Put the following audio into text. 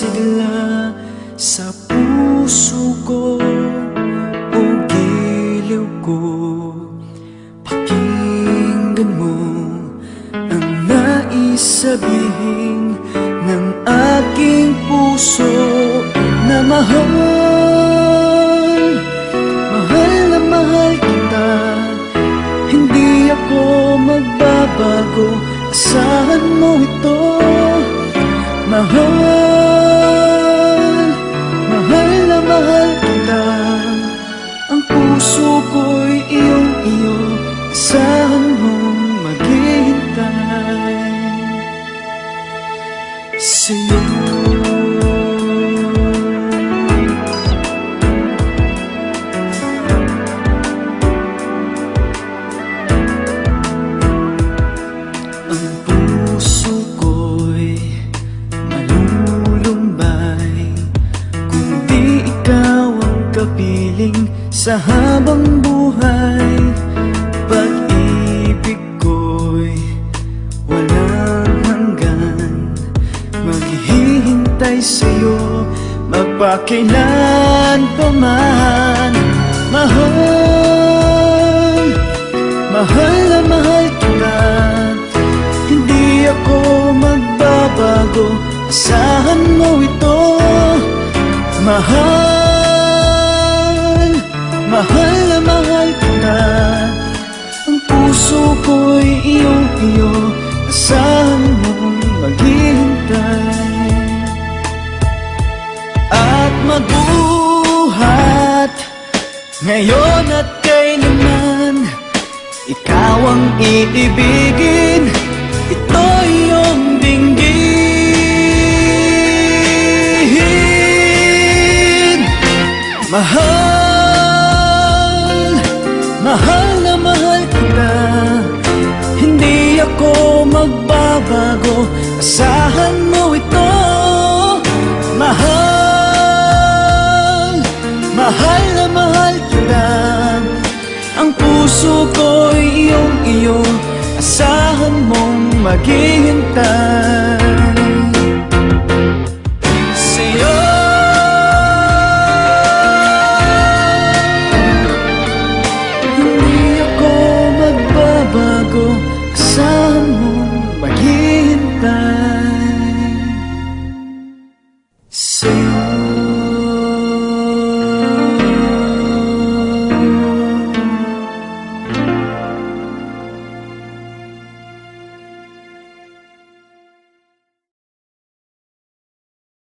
sigla sa puso ko o giliw ko. Pakinggan mo ang nais sabihin ng aking puso na mahal. Mahal na mahal kita, hindi ako magbabago, asahan mo ito. Mahal, mahal na mahal kita, ang puso ko'y iyong-iyo, asahan mong maghihintay sa'yo. Sa habang buhay, pag-ibig ko'y walang hanggan. Maghihintay sa'yo, magpakailan pa man. Mahal, mahal na mahal kita, hindi ako magbabago, asahan mo ito. Mahal, mahal na mahal kita, ang puso ko'y iyong-iyo, asahan mong maghihintay. At magbuhat ngayon at kailanman, ikaw ang iibigin, ito iyong dinggin. Mahal, mahal na mahal kita, hindi ako magbabago, asahan mo ito. Mahal, mahal na mahal kita, ang puso ko'y iyong-iyo, asahan mong maghihintay.